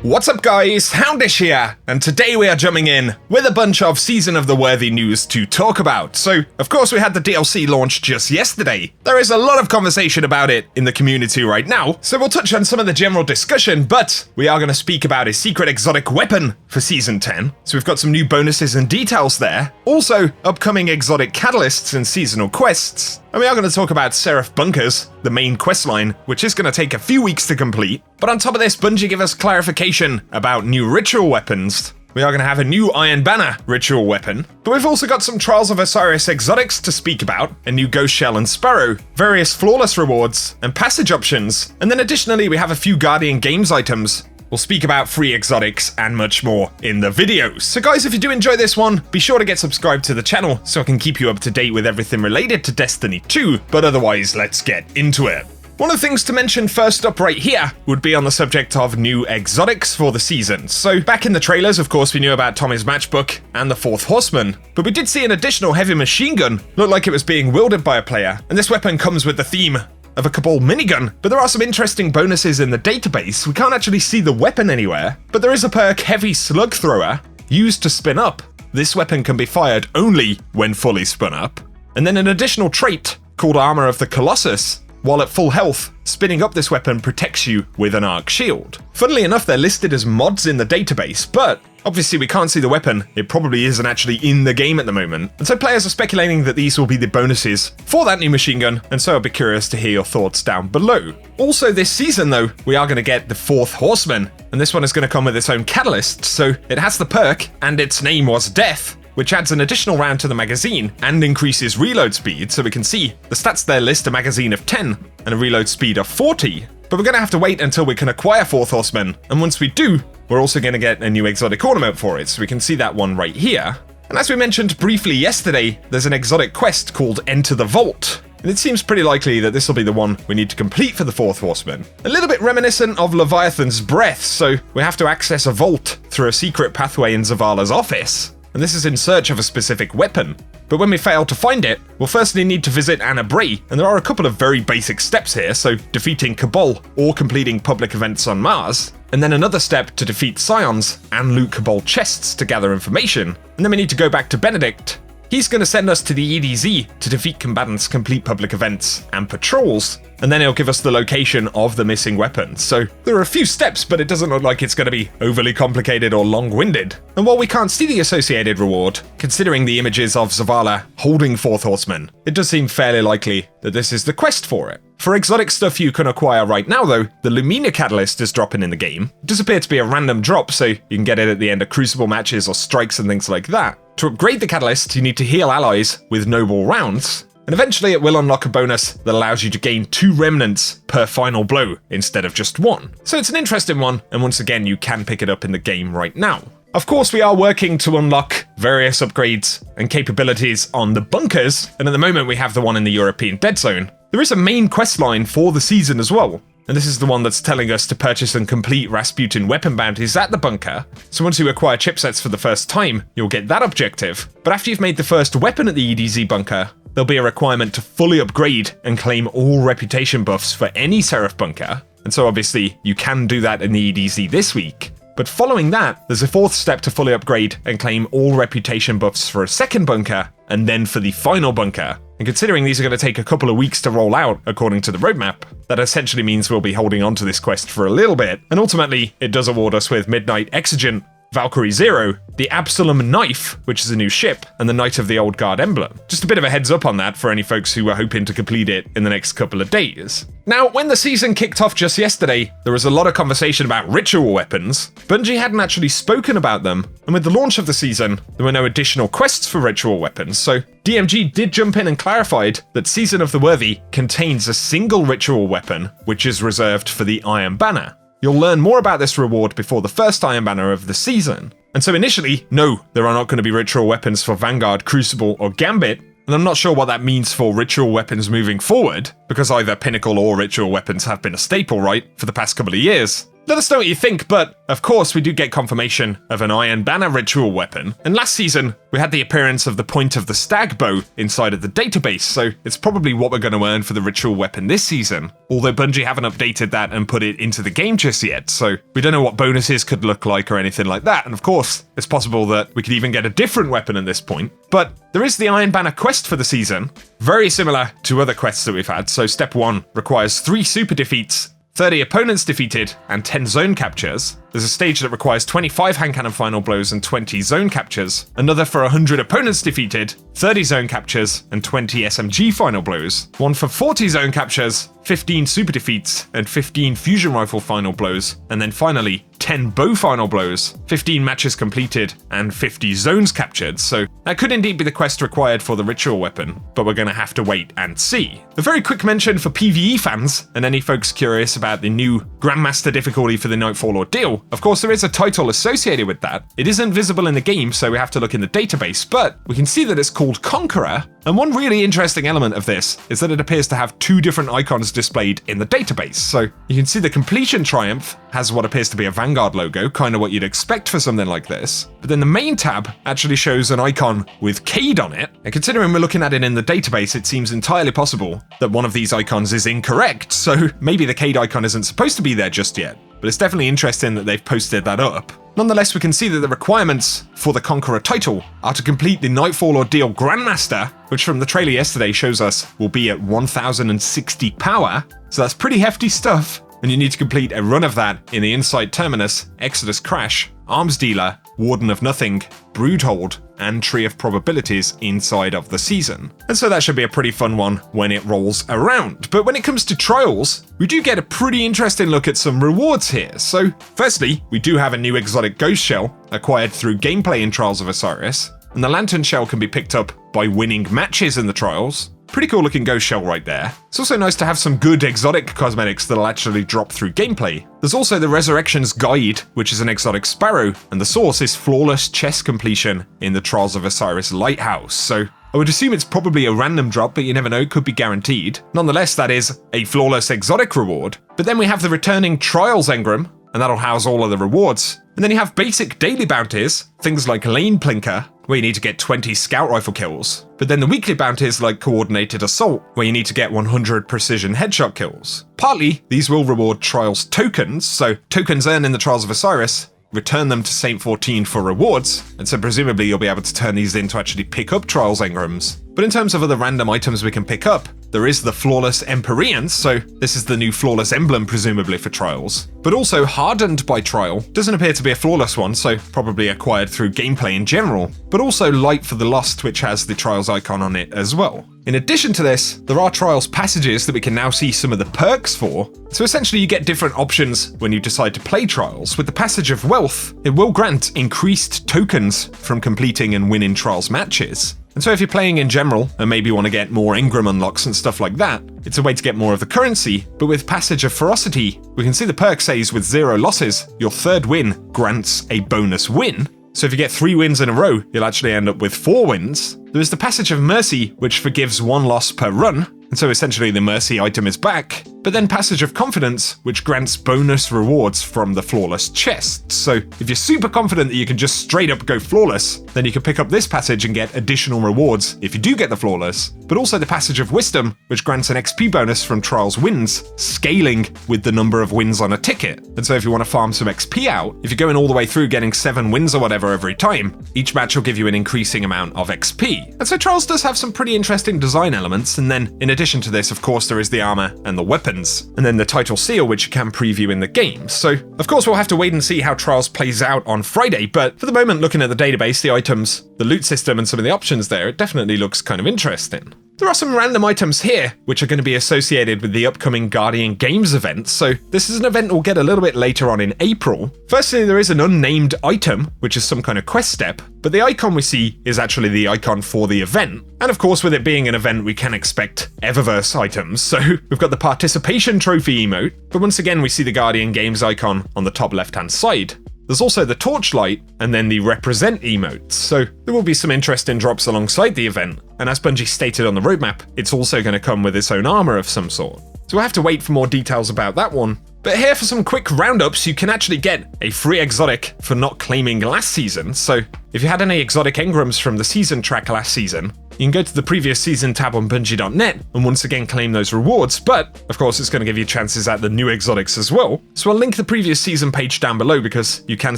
What's up guys, Houndish here, and today we are jumping in with a bunch of Season of the Worthy news to talk about. So, of course we had the DLC launch just yesterday. There is a lot of conversation about it in the community right now, so we'll touch on some of the general discussion, but we are going to speak about a secret exotic weapon for Season 10. So we've got some new bonuses and details there, also upcoming exotic catalysts and seasonal quests. And we are going to talk about Seraph bunkers, the main questline, which is going to take a few weeks to complete. But on top of this, Bungie give us clarification about new ritual weapons. We are going to have a new Iron Banner ritual weapon, but we've also got some Trials of Osiris exotics to speak about, a new Ghost Shell and Sparrow, various flawless rewards, and passage options. And then additionally, we have a few Guardian Games items. We'll speak about free exotics and much more in the videos. So guys, if you do enjoy this one, be sure to get subscribed to the channel so I can keep you up to date with everything related to Destiny 2, but otherwise, let's get into it. One of the things to mention first up right here would be on the subject of new exotics for the season. So back in the trailers, of course, we knew about Tommy's matchbook and the fourth Horseman, but we did see an additional heavy machine gun look like it was being wielded by a player, and this weapon comes with the theme of a Cabal minigun, but there are some interesting bonuses in the database. We can't actually see the weapon anywhere, but there is a perk Heavy Slug Thrower used to spin up. This weapon can be fired only when fully spun up. And then an additional trait called Armor of the Colossus. While at full health, spinning up this weapon protects you with an arc shield. Funnily enough, they're listed as mods in the database, but obviously we can't see the weapon. It probably isn't actually in the game at the moment. And so players are speculating that these will be the bonuses for that new machine gun, and so I'll be curious to hear your thoughts down below. Also this season though, we are going to get the fourth Horseman, and this one is going to come with its own catalyst, so it has the perk, and its name was Death, which adds an additional round to the magazine and increases reload speed, so we can see the stats there list a magazine of 10 and a reload speed of 40. But we're going to have to wait until we can acquire Fourth Horseman, and once we do, we're also going to get a new exotic ornament for it, so we can see that one right here. And as we mentioned briefly yesterday, there's an exotic quest called Enter the Vault, and it seems pretty likely that this will be the one we need to complete for the Fourth Horseman. A little bit reminiscent of Leviathan's Breath, so we have to access a vault through a secret pathway in Zavala's office. And this is in search of a specific weapon. But when we fail to find it, we'll firstly need to visit Anna Bray, and there are a couple of very basic steps here, so defeating Cabal or completing public events on Mars, and then another step to defeat Scions and loot Cabal chests to gather information, and then we need to go back to Benedict. He's going to send us to the EDZ to defeat combatants, complete public events and patrols, and then he'll give us the location of the missing weapon. So there are a few steps, but it doesn't look like it's going to be overly complicated or long-winded. And while we can't see the associated reward, considering the images of Zavala holding Fourth Horseman, it does seem fairly likely that this is the quest for it. For exotic stuff you can acquire right now though, the Lumina Catalyst is dropping in the game. It does appear to be a random drop, so you can get it at the end of Crucible matches or strikes and things like that. To upgrade the Catalyst, you need to heal allies with noble rounds, and eventually it will unlock a bonus that allows you to gain 2 remnants per final blow instead of just 1. So it's an interesting one, and once again you can pick it up in the game right now. Of course we are working to unlock various upgrades and capabilities on the bunkers, and at the moment we have the one in the European Dead Zone. There is a main questline for the season as well, and this is the one that's telling us to purchase and complete Rasputin weapon bounties at the bunker. So once you acquire chipsets for the first time, you'll get that objective. But after you've made the first weapon at the EDZ bunker, there'll be a requirement to fully upgrade and claim all reputation buffs for any Seraph bunker. And so obviously you can do that in the EDZ this week. But following that, there's a fourth step to fully upgrade and claim all reputation buffs for a second bunker, and then for the final bunker. And considering these are going to take a couple of weeks to roll out, according to the roadmap, that essentially means we'll be holding on to this quest for a little bit, and ultimately, it does award us with Midnight Exigent, Valkyrie Zero, the Absalom Knife, which is a new ship, and the Knight of the Old Guard emblem. Just a bit of a heads up on that for any folks who are hoping to complete it in the next couple of days. Now, when the season kicked off just yesterday, there was a lot of conversation about ritual weapons. Bungie hadn't actually spoken about them, and with the launch of the season, there were no additional quests for ritual weapons, so DMG did jump in and clarified that Season of the Worthy contains a single ritual weapon, which is reserved for the Iron Banner. You'll learn more about this reward before the first Iron Banner of the season. And so initially, no, there are not going to be ritual weapons for Vanguard, Crucible, or Gambit, and I'm not sure what that means for ritual weapons moving forward, because either Pinnacle or ritual weapons have been a staple, right, for the past couple of years. Let us know what you think, but of course we do get confirmation of an Iron Banner ritual weapon, and last season we had the appearance of the point of the stag bow inside of the database, so it's probably what we're going to earn for the ritual weapon this season, although Bungie haven't updated that and put it into the game just yet, so we don't know what bonuses could look like or anything like that, and of course it's possible that we could even get a different weapon at this point. But there is the Iron Banner quest for the season, very similar to other quests that we've had. So step 1 requires 3 super defeats, 30 opponents defeated, and 10 zone captures. There's a stage that requires 25 hand cannon final blows and 20 zone captures, another for 100 opponents defeated, 30 zone captures, and 20 SMG final blows, one for 40 zone captures, 15 super defeats, and 15 fusion rifle final blows, and then finally 10 bow final blows, 15 matches completed, and 50 zones captured. So that could indeed be the quest required for the ritual weapon, but we're going to have to wait and see. A very quick mention for PvE fans and any folks curious about the new Grandmaster difficulty for the Nightfall ordeal. Of course, there is a title associated with that. It isn't visible in the game, so we have to look in the database, but we can see that it's called Conqueror. And one really interesting element of this is that it appears to have 2 different icons displayed in the database. So you can see the completion triumph has what appears to be a Vanguard logo, kind of what you'd expect for something like this. But then the main tab actually shows an icon with Cade on it. And considering we're looking at it in the database, it seems entirely possible that one of these icons is incorrect. So maybe the Cade icon isn't supposed to be there just yet. But it's definitely interesting that they've posted that up. Nonetheless, we can see that the requirements for the Conqueror title are to complete the Nightfall Ordeal Grandmaster, which from the trailer yesterday shows us will be at 1060 power, so that's pretty hefty stuff, and you need to complete a run of that in the Insight Terminus, Exodus Crash, Arms Dealer, Warden of Nothing, Broodhold, and Tree of Probabilities inside of the season. And so that should be a pretty fun one when it rolls around. But when it comes to trials, we do get a pretty interesting look at some rewards here. So firstly, we do have a new exotic ghost shell acquired through gameplay in Trials of Osiris, and the lantern shell can be picked up by winning matches in the trials. Pretty cool looking ghost shell right there. It's also nice to have some good exotic cosmetics that'll actually drop through gameplay. There's also the Resurrection's Guide, which is an exotic sparrow, and the source is flawless chess completion in the Trials of Osiris Lighthouse. So I would assume it's probably a random drop, but you never know, could be guaranteed. Nonetheless, that is a flawless exotic reward. But then we have the returning Trials Engram, and that'll house all of the rewards. And then you have basic daily bounties, things like Lane Plinker, where you need to get 20 scout rifle kills. But then the weekly bounties like Coordinated Assault, where you need to get 100 precision headshot kills. Partly, these will reward Trials tokens, so tokens earned in the Trials of Osiris, return them to Saint 14 for rewards, and so presumably you'll be able to turn these in to actually pick up Trials Engrams. But in terms of other random items we can pick up, there is the Flawless Empyrean, so this is the new Flawless emblem presumably for Trials, but also Hardened by Trial. Doesn't appear to be a flawless one, so probably acquired through gameplay in general, but also Light for the Lost, which has the Trials icon on it as well. In addition to this, there are Trials passages that we can now see some of the perks for, so essentially you get different options when you decide to play Trials. With the Passage of Wealth, it will grant increased tokens from completing and winning Trials matches. And so if you're playing in general and maybe want to get more Engram unlocks and stuff like that, it's a way to get more of the currency. But with Passage of Ferocity, we can see the perk says with 0 losses, your third win grants a bonus win. So if you get 3 wins in a row, you'll actually end up with 4 wins. There is the Passage of Mercy, which forgives 1 loss per run, and so essentially the Mercy item is back. But then Passage of Confidence, which grants bonus rewards from the Flawless chest. So if you're super confident that you can just straight up go Flawless, then you can pick up this passage and get additional rewards if you do get the Flawless. But also the Passage of Wisdom, which grants an XP bonus from Trials wins, scaling with the number of wins on a ticket. And so if you want to farm some XP out, if you're going all the way through getting 7 wins or whatever every time, each match will give you an increasing amount of XP. And so Trials does have some pretty interesting design elements, and then in addition to this, of course, there is the armor and the weapons, and then the title seal, which you can preview in the game. So of course we'll have to wait and see how Trials plays out on Friday, but for the moment, looking at the database, the items, the loot system, and some of the options there, it definitely looks kind of interesting. There are some random items here, which are going to be associated with the upcoming Guardian Games event, so this is an event we'll get a little bit later on in April. Firstly, there is an unnamed item, which is some kind of quest step, but the icon we see is actually the icon for the event. And of course, with it being an event, we can expect Eververse items, so we've got the Participation Trophy emote, but once again we see the Guardian Games icon on the top left-hand side. There's also the Torchlight, and then the Represent emotes, so there will be some interesting drops alongside the event, and as Bungie stated on the roadmap, it's also going to come with its own armor of some sort. So we'll have to wait for more details about that one, But here for some quick roundups, you can actually get a free exotic for not claiming last season. So if you had any exotic engrams from the season track last season, you can go to the previous season tab on Bungie.net and once again claim those rewards, but of course it's going to give you chances at the new exotics as well. So I'll link the previous season page down below because you can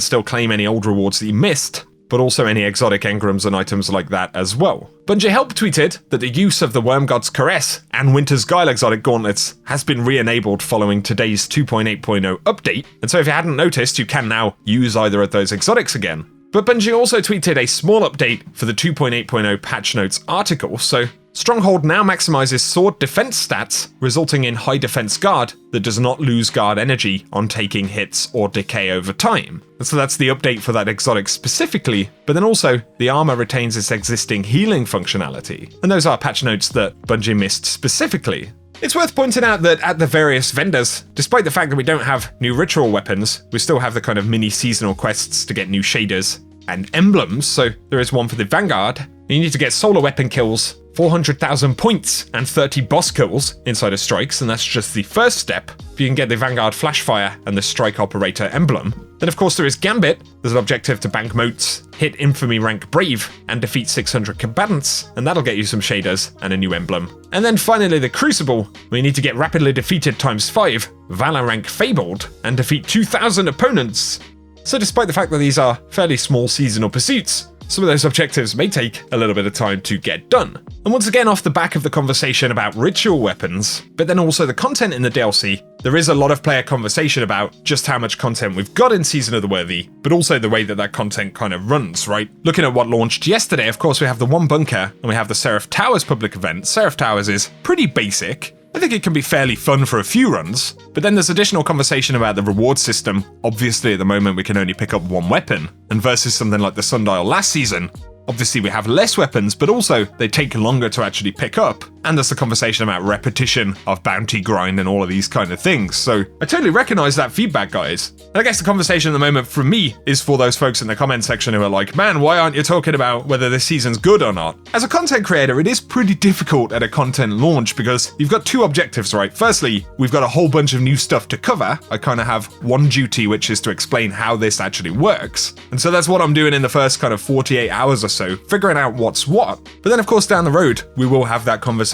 still claim any old rewards that you missed, but also any exotic engrams and items like that as well. Bungie Help tweeted that the use of the Wormgod's Caress and Winter's Guile exotic gauntlets has been re-enabled following today's 2.8.0 update, and so if you hadn't noticed, you can now use either of those exotics again. But Bungie also tweeted a small update for the 2.8.0 patch notes article, so Stronghold now maximizes sword defense stats, resulting in high defense guard that does not lose guard energy on taking hits or decay over time. And so that's the update for that exotic specifically, but then also the armor retains its existing healing functionality. And those are patch notes that Bungie missed specifically. It's worth pointing out that at the various vendors, despite the fact that we don't have new ritual weapons, we still have the kind of mini seasonal quests to get new shaders and emblems. So there is one for the Vanguard. You need to get solar weapon kills, 400,000 points, and 30 boss kills inside of strikes, and that's just the first step. If you can get the Vanguard Flashfire and the Strike Operator emblem. Then of course there is Gambit. There's an objective to bank moats, hit Infamy rank Brave, and defeat 600 combatants, and that'll get you some shaders and a new emblem. And then finally the Crucible, where you need to get Rapidly Defeated ×5, Valor rank Fabled, and defeat 2,000 opponents. So despite the fact that these are fairly small seasonal pursuits, some of those objectives may take a little bit of time to get done. And once again, off the back of the conversation about ritual weapons, but then also the content in the DLC, there is a lot of player conversation about just how much content we've got in Season of the Worthy, but also the way that that content kind of runs, right? Looking at what launched yesterday, of course, we have the One Bunker, and we have the Seraph Towers public event. Seraph Towers is pretty basic. I think it can be fairly fun for a few runs, but then there's additional conversation about the reward system. Obviously, at the moment, we can only pick up one weapon, and versus something like the Sundial last season, obviously we have less weapons, but also they take longer to actually pick up. And there's the conversation about repetition of bounty grind and all of these kind of things. So I totally recognize that feedback, guys. And I guess the conversation at the moment from me is for those folks in the comment section who are like, man, why aren't you talking about whether this season's good or not? As a content creator, it is pretty difficult at a content launch because you've got two objectives, right? Firstly, we've got a whole bunch of new stuff to cover. I kind of have one duty, which is to explain how this actually works. And so that's what I'm doing in the first kind of 48 hours or so, figuring out what's what. But then of course down the road, we will have that conversation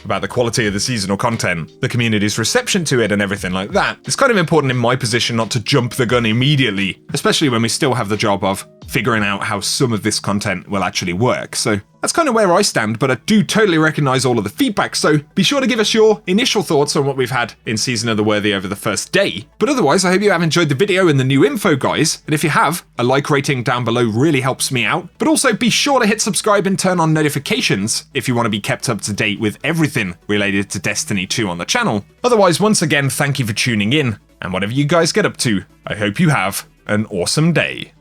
about the quality of the seasonal content, the community's reception to it and everything like that. It's kind of important in my position not to jump the gun immediately, especially when we still have the job of figuring out how some of this content will actually work. So that's kind of where I stand, but I do totally recognize all of the feedback, so be sure to give us your initial thoughts on what we've had in Season of the Worthy over the first day. But otherwise, I hope you have enjoyed the video and the new info, guys, and if you have, a like rating down below really helps me out. But also be sure to hit subscribe and turn on notifications if you want to be kept up to date with everything related to Destiny 2 on the channel. Otherwise, once again, thank you for tuning in, and whatever you guys get up to, I hope you have an awesome day.